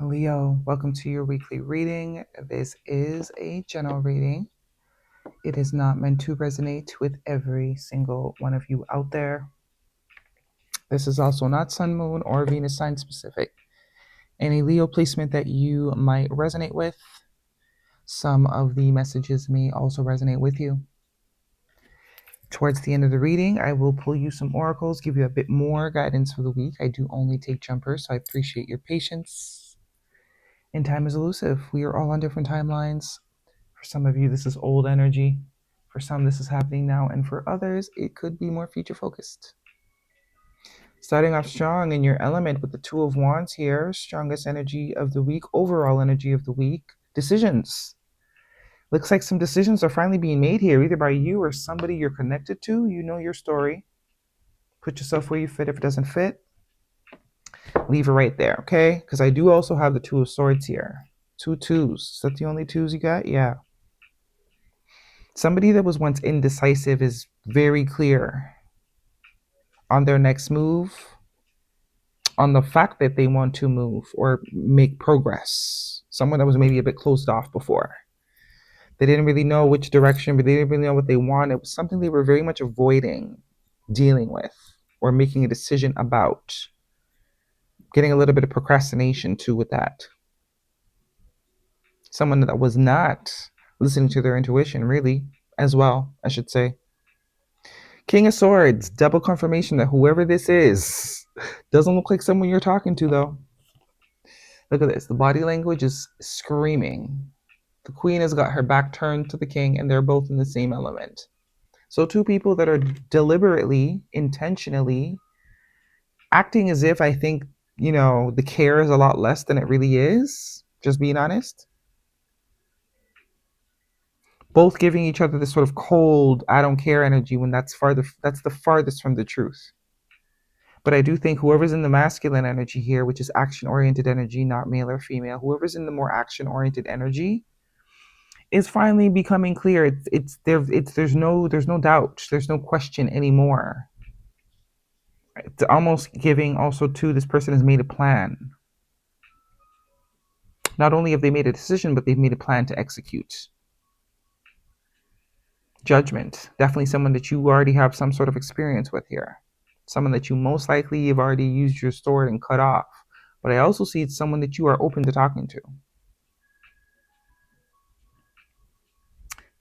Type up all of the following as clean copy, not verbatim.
Leo, welcome to your weekly reading. This is a general reading. It is not meant to resonate with every single one of you out there. This is also not Sun, Moon, or Venus sign specific. Any Leo placement that you might resonate with, some of the messages may also resonate with you. Towards the end of the reading, I will pull you some oracles, give you a bit more guidance for the week. I do only take jumpers, so I appreciate your patience. And time is elusive. We are all on different timelines. For some of you, this is old energy. For some, this is happening now. And for others, it could be more future focused. Starting off strong in your element with the Two of Wands here. Strongest energy of the week, overall energy of the week. Decisions. Looks like some decisions are finally being made here, either by you or somebody you're connected to. You know your story. Put yourself where you fit. If it doesn't fit, leave it right there, okay? Because I do also have the Two of Swords here. 2 twos. Is that the only twos you got? Yeah. Somebody that was once indecisive is very clear on their next move, on the fact that they want to move or make progress. Someone that was maybe a bit closed off before. They didn't really know which direction, but they didn't really know what they wanted. It was something they were very much avoiding dealing with or making a decision about. Getting a little bit of procrastination too with that. Someone that was not listening to their intuition really as well, I should say. King of Swords, double confirmation that whoever this is doesn't look like someone you're talking to, though. Look at this. The body language is screaming. The queen has got her back turned to the king, and they're both in the same element. So two people that are deliberately, intentionally acting as if I think, the care is a lot less than it really is. Just being honest. Both giving each other this sort of cold, I don't care energy when that's the farthest from the truth. But I do think whoever's in the masculine energy here, which is action-oriented energy, not male or female, whoever's in the more action-oriented energy is finally becoming clear. There's no doubt, there's no question anymore. It's almost giving also to this person has made a plan. Not only have they made a decision, but they've made a plan to execute. Judgment, definitely someone that you already have some sort of experience with here. Someone that you most likely have already used your sword and cut off. But I also see it's someone that you are open to talking to.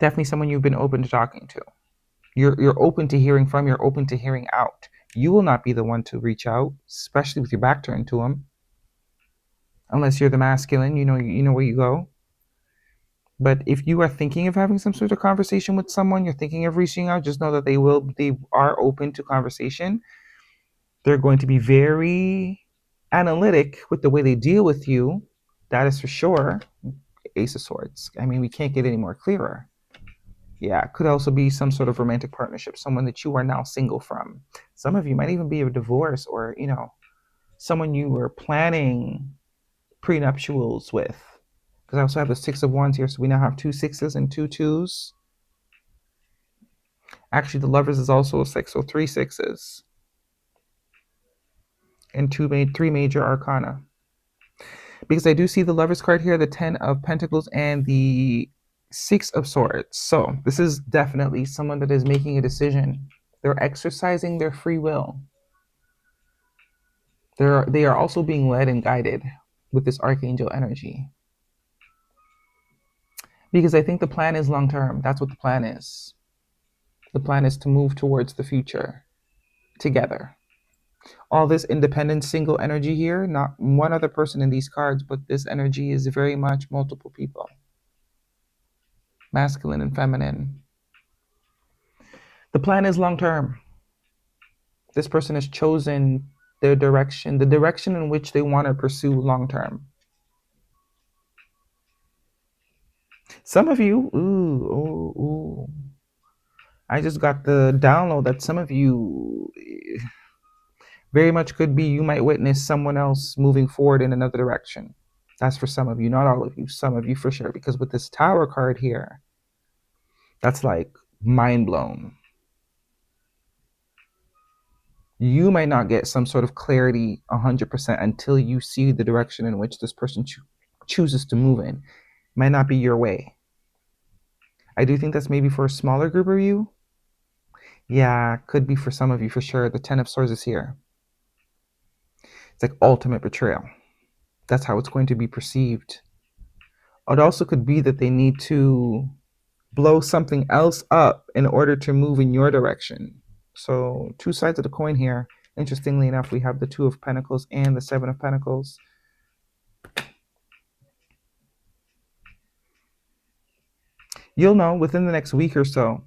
Definitely someone you've been open to talking to. You're open to hearing from, you're open to hearing out. You will not be the one to reach out, especially with your back turned to them. Unless you're the masculine, you know where you go. But if you are thinking of having some sort of conversation with someone, you're thinking of reaching out, just know that they are open to conversation. They're going to be very analytic with the way they deal with you. That is for sure. Ace of Swords. I mean, we can't get any more clearer. Yeah, it could also be some sort of romantic partnership, someone that you are now single from. Some of you might even be a divorce or, someone you were planning prenuptials with. Because I also have the 6 of Wands here, so we now have 2 6s and 2 2s. Actually, the Lovers is also a 6, so 3 6s. And 3 major arcana. Because I do see the Lovers card here, the 10 of Pentacles, and the 6 of Swords. So this is definitely someone that is making a decision. They're exercising their free will. They are also being led and guided with this Archangel energy. Because I think the plan is long term. That's what the plan is. The plan is to move towards the future together. All this independent single energy here, not one other person in these cards, but this energy is very much multiple people. Masculine and feminine. The plan is long term. This person has chosen their direction, the direction in which they want to pursue long term. Some of you, I just got the download that some of you very much could be, you might witness someone else moving forward in another direction. That's for some of you, not all of you, some of you for sure. Because with this Tower card here, that's like mind blown. You might not get some sort of clarity 100% until you see the direction in which this person chooses to move in. It might not be your way. I do think that's maybe for a smaller group of you. Yeah, could be for some of you for sure. The Ten of Swords is here. It's like ultimate betrayal. That's how it's going to be perceived. It also could be that they need to blow something else up in order to move in your direction. So two sides of the coin here. Interestingly enough, we have the Two of Pentacles and the Seven of Pentacles. You'll know within the next week or so.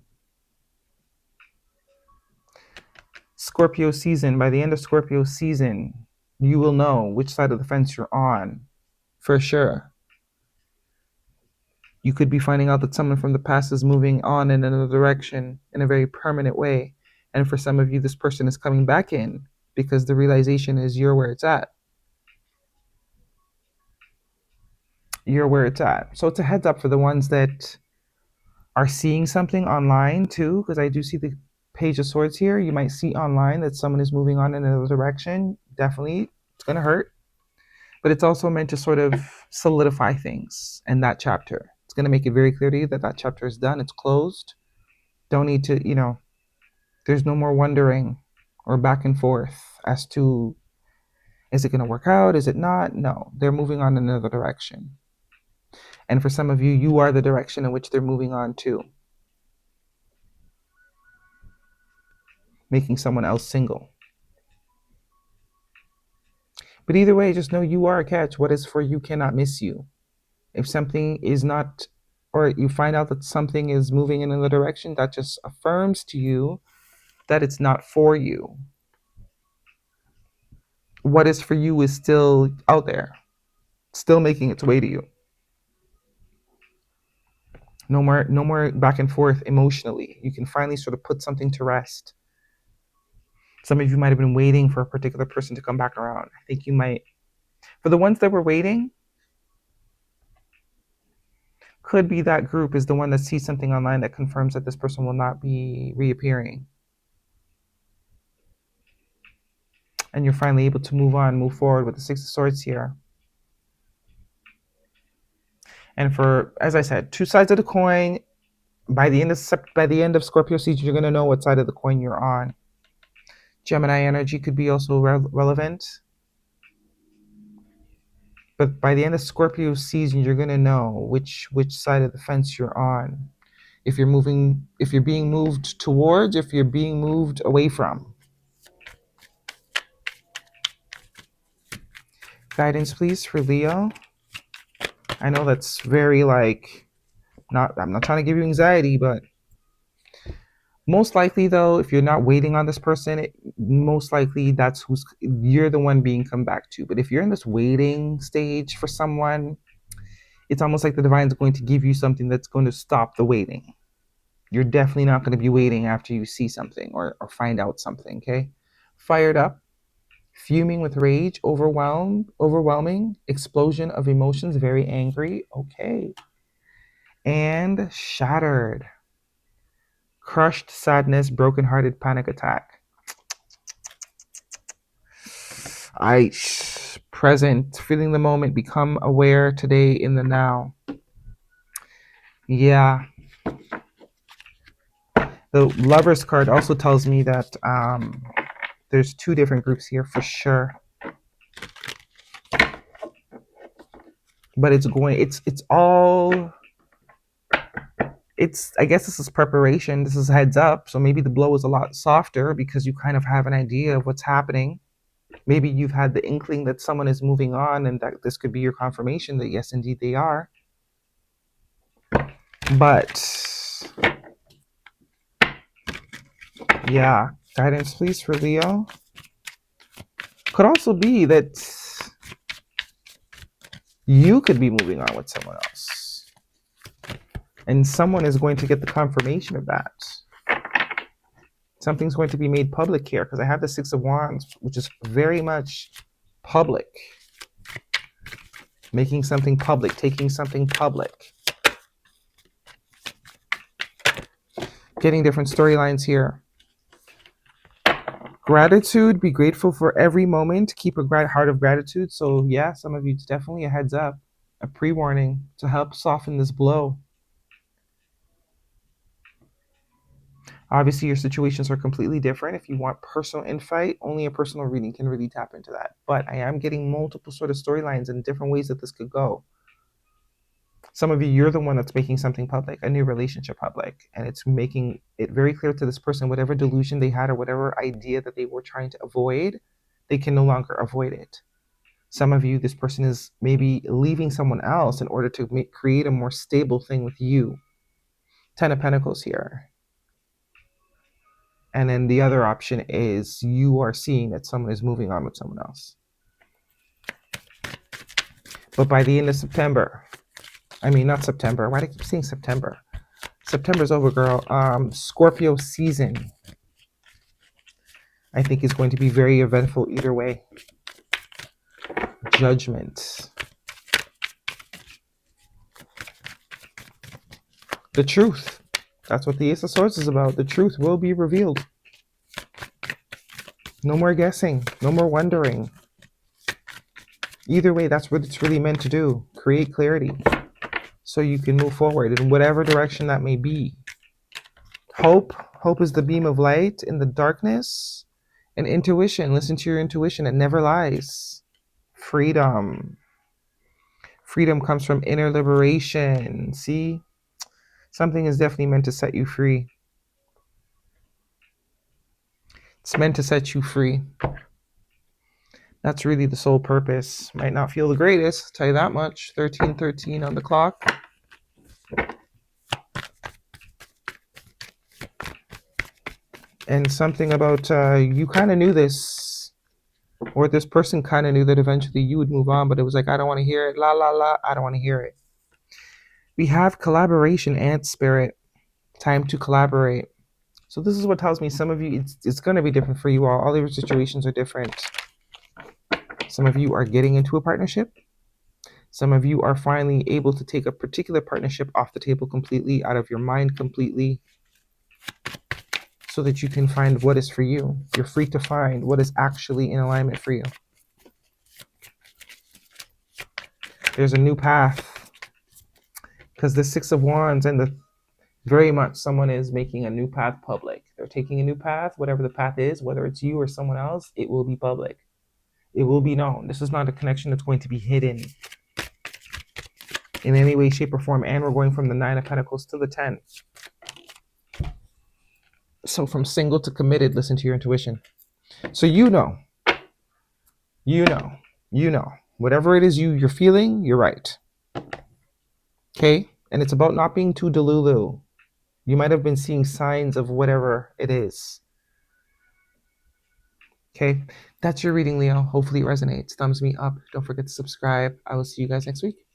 Scorpio season, by the end of Scorpio season, you will know which side of the fence you're on, for sure. You could be finding out that someone from the past is moving on in another direction in a very permanent way. And for some of you, this person is coming back in because the realization is you're where it's at. You're where it's at. So it's a heads up for the ones that are seeing something online too, because I do see the Page of Swords here. You might see online that someone is moving on in another direction. Definitely, it's going to hurt. But it's also meant to sort of solidify things in that chapter. It's going to make it very clear to you that that chapter is done. It's closed. Don't need to, there's no more wondering or back and forth as to, is it going to work out? Is it not? No, they're moving on in another direction. And for some of you, you are the direction in which they're moving on to. Making someone else single. But either way, just know you are a catch. What is for you cannot miss you. If something is not, or you find out that something is moving in another direction, that just affirms to you that it's not for you. What is for you is still out there, still making its way to you. No more back and forth emotionally. You can finally sort of put something to rest. Some of you might have been waiting for a particular person to come back around. I think you might, for the ones that were waiting, could be that group is the one that sees something online that confirms that this person will not be reappearing. And you're finally able to move forward with the Six of Swords here. And for, as I said, two sides of the coin. By the end of Scorpio season, you're going to know what side of the coin you're on. Gemini energy could be also relevant. But by the end of Scorpio season, you're going to know which side of the fence you're on. If you're being moved towards, if you're being moved away from. Guidance, please, for Leo. I know that's very I'm not trying to give you anxiety, but most likely though, if you're not waiting on this person, most likely you're the one being come back to. But if you're in this waiting stage for someone, it's almost like the divine's going to give you something that's going to stop the waiting. You're definitely not going to be waiting after you see something or find out something, okay? Fired up, fuming with rage, overwhelming, explosion of emotions, very angry, okay. And shattered. Crushed, sadness, brokenhearted, panic attack. Present, feeling the moment, become aware today in the now. Yeah. The Lovers card also tells me that there's two different groups here for sure. But I guess this is preparation. This is a heads up. So maybe the blow is a lot softer because you kind of have an idea of what's happening. Maybe you've had the inkling that someone is moving on and that this could be your confirmation that yes, indeed they are. But yeah, guidance please for Leo. Could also be that you could be moving on with someone else. And someone is going to get the confirmation of that. Something's going to be made public here because I have the Six of Wands, which is very much public. Making something public, taking something public. Getting different storylines here. Gratitude, be grateful for every moment. Keep a heart of gratitude. So yeah, some of you, it's definitely a heads up, a pre-warning to help soften this blow. Obviously, your situations are completely different. If you want personal insight, only a personal reading can really tap into that. But I am getting multiple sort of storylines and different ways that this could go. Some of you, you're the one that's making something public, a new relationship public, and it's making it very clear to this person whatever delusion they had or whatever idea that they were trying to avoid, they can no longer avoid it. Some of you, this person is maybe leaving someone else in order to create a more stable thing with you. 10 of Pentacles here. And then the other option is you are seeing that someone is moving on with someone else. But by the end of September, not September. Why do I keep saying September? September's over, girl. Scorpio season, I think, is going to be very eventful either way. Judgment. The truth. That's what the Ace of Swords is about. The truth will be revealed. No more guessing. No more wondering. Either way, that's what it's really meant to do. Create clarity so you can move forward in whatever direction that may be. Hope. Hope is the beam of light in the darkness. And intuition. Listen to your intuition. It never lies. Freedom. Freedom comes from inner liberation. See? Something is definitely meant to set you free. It's meant to set you free. That's really the sole purpose. Might not feel the greatest, I'll tell you that much. 13:13 on the clock. And something about you kind of knew this, or this person kind of knew that eventually you would move on, but it was like, I don't want to hear it. La, la, la. I don't want to hear it. We have collaboration and spirit. Time to collaborate. So this is what tells me some of you, it's going to be different for you all. All your situations are different. Some of you are getting into a partnership. Some of you are finally able to take a particular partnership off the table completely, out of your mind completely, so that you can find what is for you. You're free to find what is actually in alignment for you. There's a new path. Because the Six of Wands and very much someone is making a new path public. They're taking a new path, whatever the path is, whether it's you or someone else, it will be public. It will be known. This is not a connection that's going to be hidden in any way, shape, or form. And we're going from the 9 of Pentacles to the 10. So from single to committed, listen to your intuition. So you know. Whatever it is you're feeling, you're right. Okay? And it's about not being too delulu. You might have been seeing signs of whatever it is. Okay? That's your reading, Leo. Hopefully it resonates. Thumbs me up. Don't forget to subscribe. I will see you guys next week.